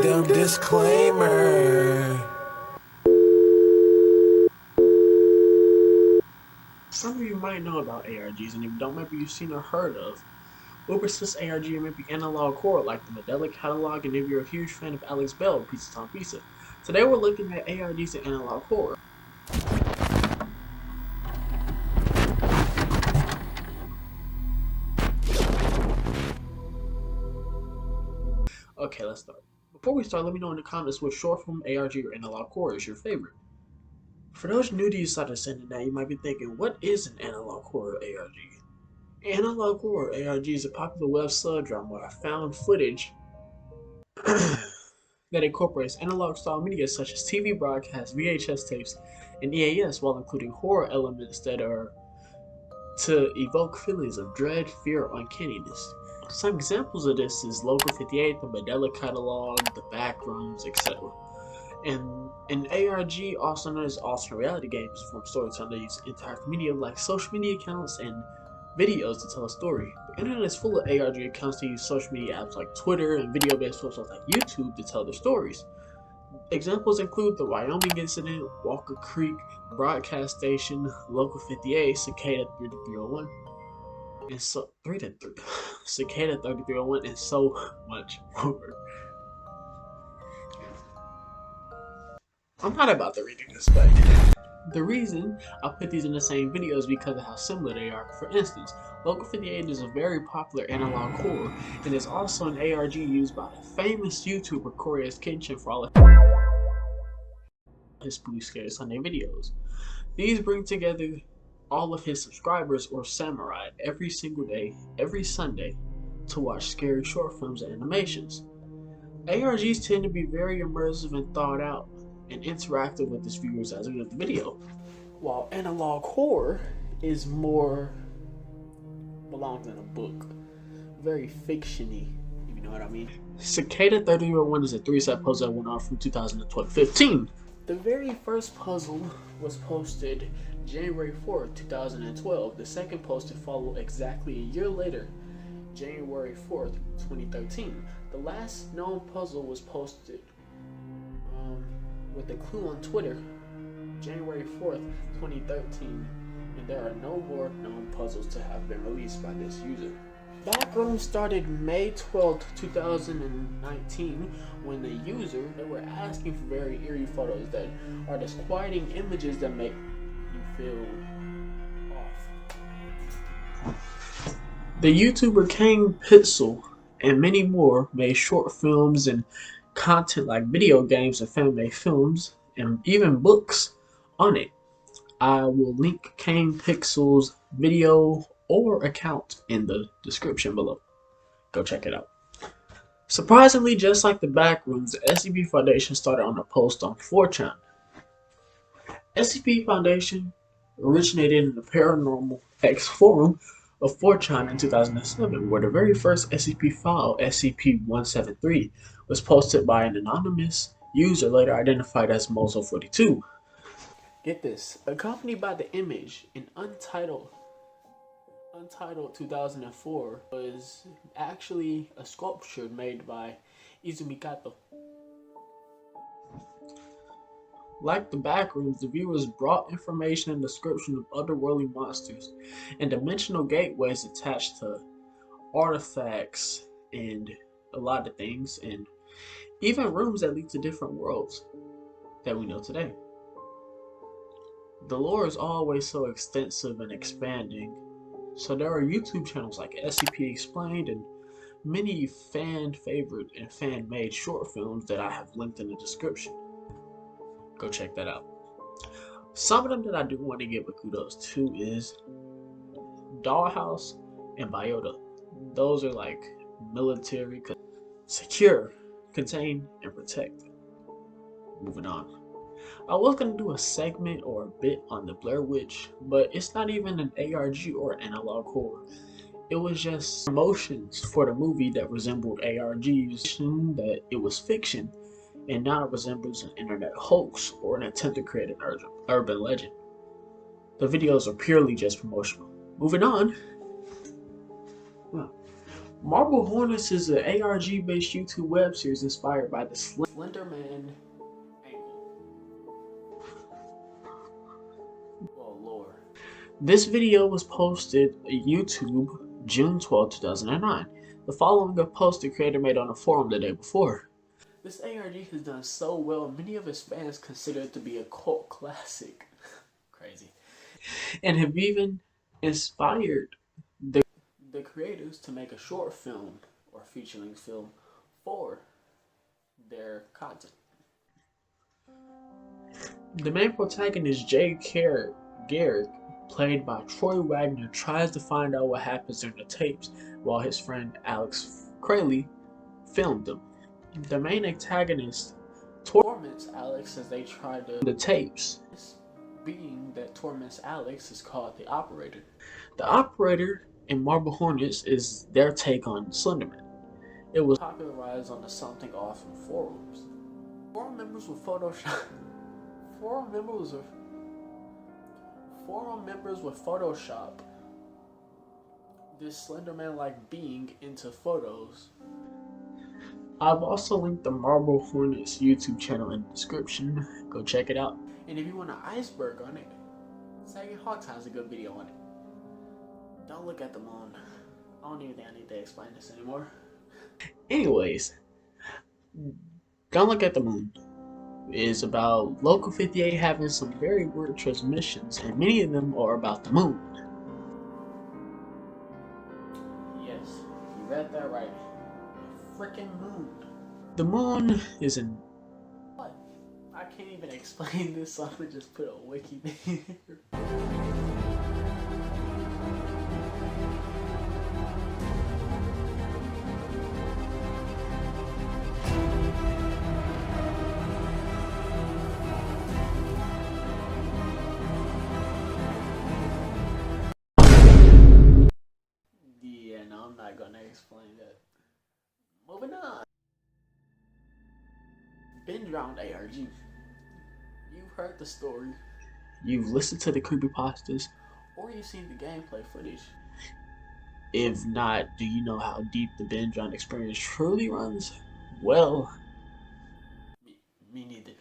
them disclaimer. Some of you might know about ARGs, and if you don't, maybe you've seen or heard of Uber's ARG, or maybe analog core like the Medela catalog, and if you're a huge fan of Alex Bell, Pizza Tom Pizza. Today we're looking at ARGs and analog core. Okay, let's start. Before we start, let me know in the comments which short film, ARG, or analog core is your favorite. For those new to you started sending that, you might be thinking, what is an analog core or ARG? Analog core or ARG is a popular web subgenre of found footage that incorporates analog style media such as TV broadcasts, VHS tapes, and EAS, while including horror elements that are to evoke feelings of dread, fear, or uncanniness. Some examples of this is Local 58, the Medela catalog, the Backrooms, etc. And an ARG, also known as alternate reality games, form storytelling that use interactive media like social media accounts and videos to tell a story. The internet is full of ARG accounts that use social media apps like Twitter and video-based websites like YouTube to tell their stories. Examples include the Wyoming incident, Walker Creek broadcast station, Local 58, Cicada 3301, and so 3 Cicada 3301, and so much more. I'm not about to read this back. The reason I put these in the same video is because of how similar they are. For instance, Local 58 is a very popular analog core, and is also an ARG used by the famous YouTuber Corey S. Kitchen for all of his Spooky Scary Sunday videos. These bring together all of his subscribers or samurai every single day, every Sunday, to watch scary short films and animations. ARGs tend to be very immersive and thought out and interactive with its viewers as we do the video, while analog horror is more belongs in a book, very fiction-y, if you know what I mean. Cicada 3001 is a 3-set puzzle that went on from 2012-15. The very first puzzle was posted January 4th, 2012. The second post to follow exactly a year later, January 4th, 2013. The last known puzzle was posted with a clue on Twitter, January 4th, 2013, and there are no more known puzzles to have been released by this user. Backrooms started May 12th, 2019, when the user, they were asking for very eerie photos that are disquieting images that make you feel off. The YouTuber King Pixel and many more made short films and content like video games and fan-made films and even books on it. I will link Kane Pixel's video or account in the description below. Go check it out. Surprisingly, just like the Backrooms, the SCP Foundation started on a post on 4chan. SCP Foundation originated in the Paranormal X forum of 4chan in 2007, where the very first SCP file, SCP-173, was posted by an anonymous user later identified as Mozo42. Get this, accompanied by the image, an Untitled 2004 was actually a sculpture made by Izumi Kato. Like the Backrooms, the viewers brought information and description of otherworldly monsters and dimensional gateways attached to artifacts and a lot of things, and even rooms that lead to different worlds that we know today. The lore is always so extensive and expanding, so there are YouTube channels like SCP Explained and many fan favorite and fan made short films that I have linked in the description. Go check that out. Some of them that I do want to give a kudos to is Dollhouse and Biota. Those are like military, secure, contain, and protect. Moving on. I was going to do a segment or a bit on the Blair Witch, but it's not even an ARG or analog horror. It was just promotions for the movie that resembled ARGs, that it was fiction, and now it resembles an internet hoax or an attempt to create an urban legend. The videos are purely just promotional. Moving on. Marble Hornets is an ARG-based YouTube web series inspired by the Slender Man ankle. Oh Lord. This video was posted on YouTube June 12, 2009. The following a post the creator made on a forum the day before. This ARG has done so well, many of his fans consider it to be a cult classic. Crazy. And have even inspired the creators to make a short film or feature-length film for their content. The main protagonist, Jay Garrick, played by Troy Wagner, tries to find out what happens during the tapes while his friend Alex Crayley filmed them. The main antagonist torments Alex as they try to the tapes. This being that torments Alex is called the Operator. The Operator in Marble Hornets is their take on Slenderman. It was popularized on the Something Awesome forums. Forum members with Photoshop this Slenderman-like being into photos. I've also linked the Marble Hornets YouTube channel in the description. Go check it out. And if you want an iceberg on it, Sagging Hog Time's a good video on it. Don't look at the moon. I don't even think I need to explain this anymore. Anyways, Don't Look at the Moon is about Local 58 having some very weird transmissions, and many of them are about the moon. Yes, you read that right. The freaking moon. The moon is in... What? I can't even explain this, so I'm gonna just put a wiki there. Yeah, no, I'm not gonna explain that. Moving on. Been drowned ARG. You've heard the story. You've listened to the creepypastas. Or you've seen the gameplay footage. If not, do you know how deep the Ben Drowned experience truly runs? Well, me neither.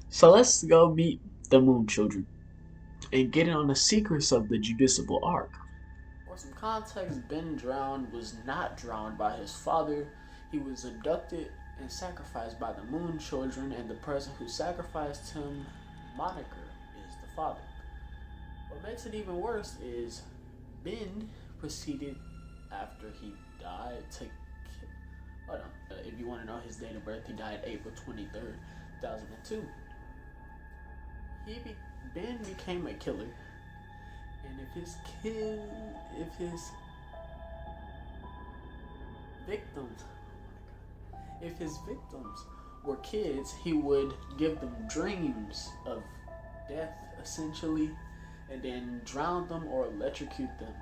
So let's go meet the Moon Children and get in on the secrets of the Judiciable Ark. For some context, Ben Drowned was not drowned by his father. He was abducted and sacrificed by the Moon Children, and the person who sacrificed him, Moniker, is the father. What makes it even worse is Ben proceeded after he died to hold on. If you want to know his date of birth, he died April 23rd, 2002. Ben became a killer, and if his victims were kids, he would give them dreams of death, essentially, and then drown them or electrocute them.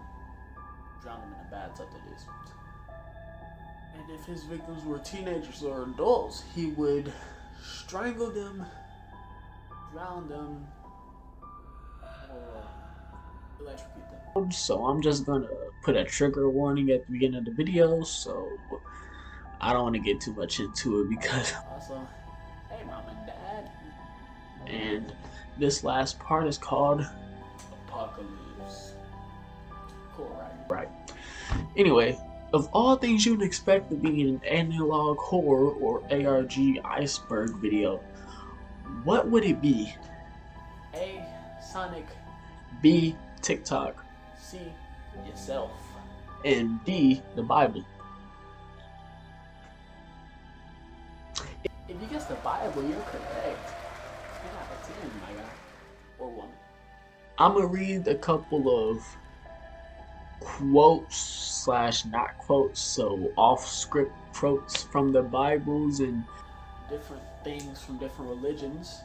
Drown them in a bathtub, that is. And if his victims were teenagers or adults, he would strangle them, drown them, or electrocute them. So I'm just gonna put a trigger warning at the beginning of the video, so I don't want to get too much into it because also, hey mom and dad. And this last part is called Apocalypse. Cool, right? Right. Anyway, of all things you'd expect to be in an analog horror or ARG Iceberg video, what would it be? A. Sonic. B. TikTok. C. Yourself. And D. The Bible. If you guess the Bible, you're correct. 10 out of 10, my guy. Or woman. I'm gonna read a couple of quotes slash not quotes, so off script quotes from the Bibles and different things from different religions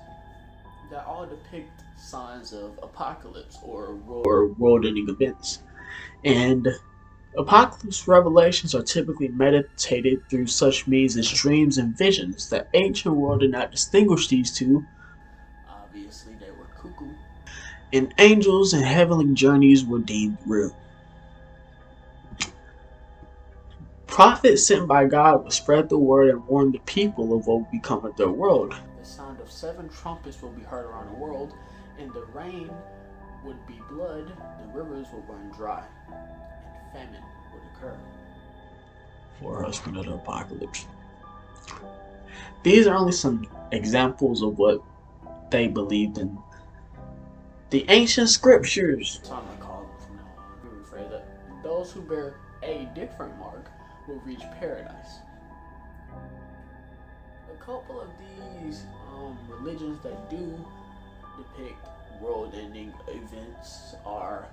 that all depict signs of apocalypse or world-ending events. And apocalypse revelations are typically meditated through such means as dreams and visions. The ancient world did not distinguish these two. Obviously, they were cuckoo. And angels and heavenly journeys were deemed real. prophets sent by God would spread the word and warn the people of what would become of their world. The sound of 7 trumpets will be heard around the world, and the rain would be blood, the rivers would run dry, and famine would occur. Forerunner of the apocalypse. These are only some examples of what they believed in the ancient scriptures. That's what I'm gonna call them from now on. Let me rephrase that. Those who bear a different mark will reach paradise. A couple of these religions that do depict world-ending events are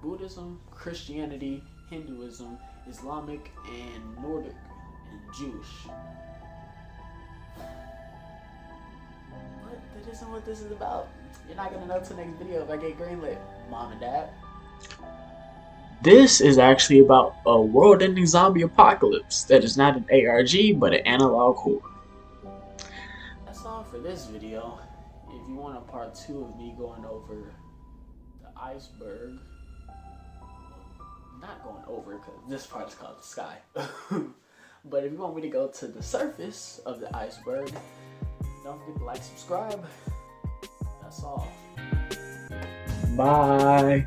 Buddhism, Christianity, Hinduism, Islamic, and Nordic, and Jewish. But that isn't what this is about. You're not gonna know till next video if I get greenlit, Mom and Dad. This is actually about a world-ending zombie apocalypse that is not an ARG, but an analog horror. That's all for this video. If you want a part 2 of me going over the iceberg, not going over because this part is called the sky. But if you want me to go to the surface of the iceberg, don't forget to like, subscribe. That's all. Bye.